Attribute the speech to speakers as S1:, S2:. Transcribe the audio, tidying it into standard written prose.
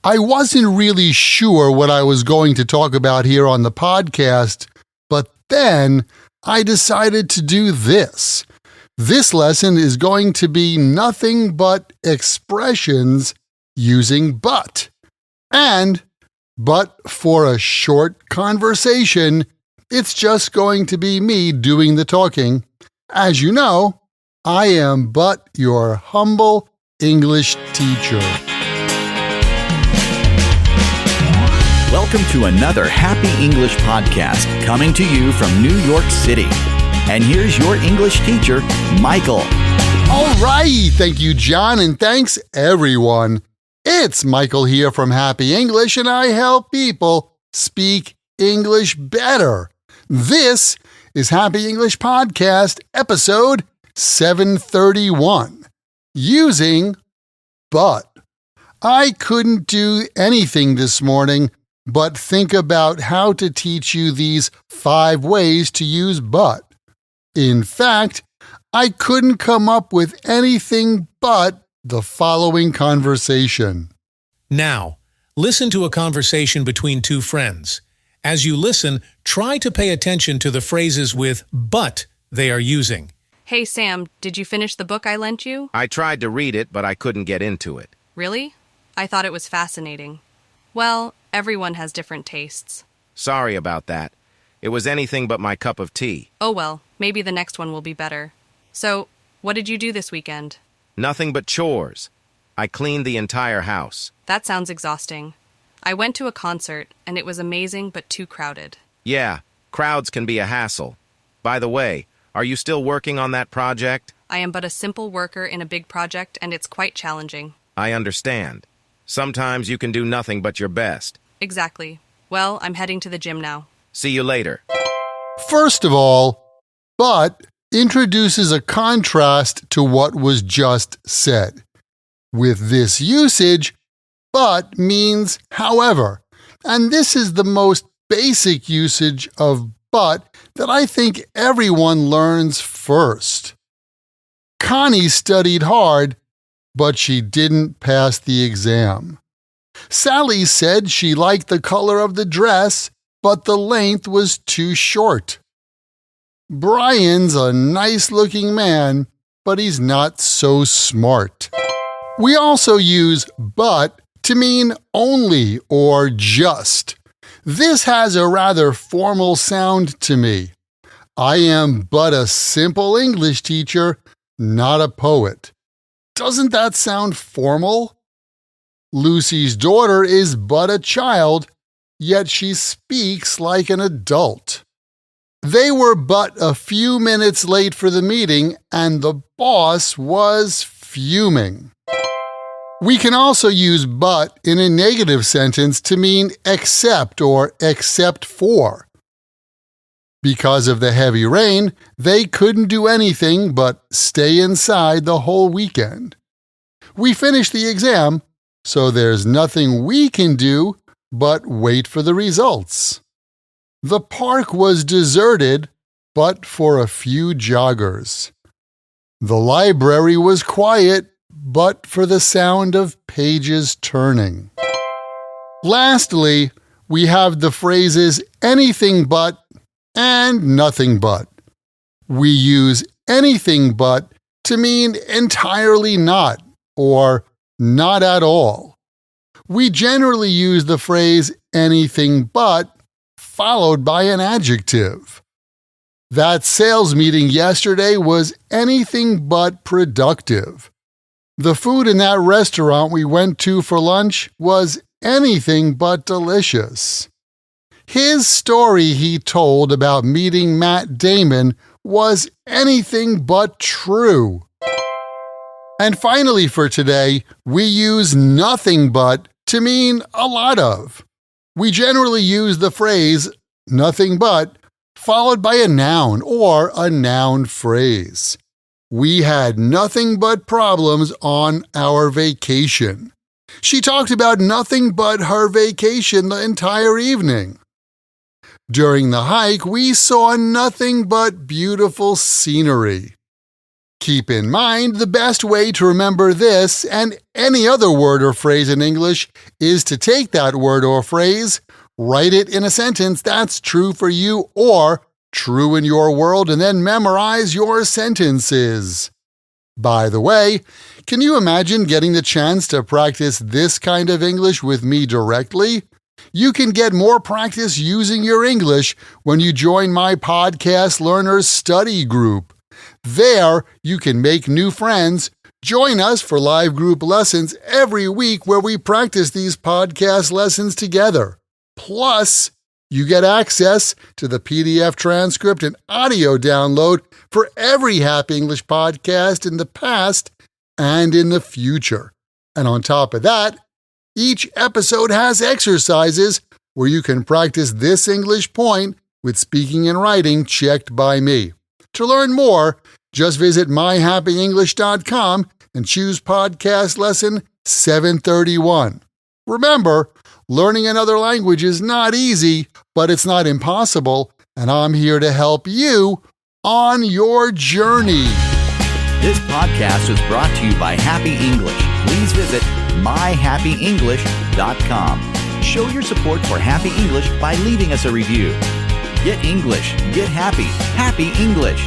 S1: I wasn't really sure what I was going to talk about here on the podcast, but then I decided to do this. This lesson is going to be nothing but expressions using but. But for a short conversation, it's just going to be me doing the talking. As you know, I am but your humble English teacher.
S2: Welcome to another Happy English podcast coming to you from New York City. And here's your English teacher, Michael.
S1: All right, thank you, John, and thanks, everyone. It's Michael here from Happy English, and I help people speak English better. This is Happy English Podcast, episode 731, using but. I couldn't do anything this morning but think about how to teach you these 5 ways to use but. In fact, I couldn't come up with anything but the following conversation.
S3: Now, listen to a conversation between two friends. As you listen, try to pay attention to the phrases with but they are using.
S4: Hey, Sam, did you finish the book I lent you?
S5: I tried to read it, but I couldn't get into it.
S4: Really? I thought it was fascinating. Well, everyone has different tastes.
S5: Sorry about that. It was anything but my cup of tea.
S4: Oh well, maybe the next one will be better. So, what did you do this weekend?
S5: Nothing but chores. I cleaned the entire house.
S4: That sounds exhausting. I went to a concert, and it was amazing but too crowded.
S5: Yeah, crowds can be a hassle. By the way, are you still working on that project?
S4: I am but a simple worker in a big project, and it's quite challenging.
S5: I understand. Sometimes you can do nothing but your best.
S4: Exactly. Well, I'm heading to the gym now.
S5: See you later.
S1: First of all, but introduces a contrast to what was just said. With this usage, but means however, and this is the most basic usage of but that I think everyone learns first. Connie studied hard, but she didn't pass the exam. Sally said she liked the color of the dress, but the length was too short. Brian's a nice-looking man, but he's not so smart. We also use but to mean only or just. This has a rather formal sound to me. I am but a simple English teacher, not a poet. Doesn't that sound formal? Lucy's daughter is but a child, yet she speaks like an adult. They were but a few minutes late for the meeting, and the boss was fuming. We can also use but in a negative sentence to mean except or except for. Because of the heavy rain, they couldn't do anything but stay inside the whole weekend. We finished the exam, so there's nothing we can do but wait for the results. The park was deserted, but for a few joggers. The library was quiet, but for the sound of pages turning. Lastly, we have the phrases anything but and nothing but. We use anything but to mean entirely not or not at all. We generally use the phrase anything but followed by an adjective. That sales meeting yesterday was anything but productive. The food in that restaurant we went to for lunch was anything but delicious. His story he told about meeting Matt Damon was anything but true. And finally for today, we use nothing but to mean a lot of. We generally use the phrase nothing but followed by a noun or a noun phrase. We had nothing but problems on our vacation. She talked about nothing but her vacation the entire evening. During the hike, we saw nothing but beautiful scenery. Keep in mind, the best way to remember this and any other word or phrase in English is to take that word or phrase, write it in a sentence that's true for you or true in your world, and then memorize your sentences. By the way, can you imagine getting the chance to practice this kind of English with me directly? You can get more practice using your English when you join my Podcast Learners Study Group. There, you can make new friends. Join us for live group lessons every week where we practice these podcast lessons together. Plus, you get access to the PDF transcript and audio download for every Happy English podcast in the past and in the future. And on top of that, each episode has exercises where you can practice this English point with speaking and writing checked by me. To learn more, just visit myhappyenglish.com and choose podcast lesson 731. Remember, learning another language is not easy, but it's not impossible, and I'm here to help you on your journey.
S2: This podcast was brought to you by Happy English. Please visit myhappyenglish.com. Show your support for Happy English by leaving us a review. Get English, get happy, Happy English.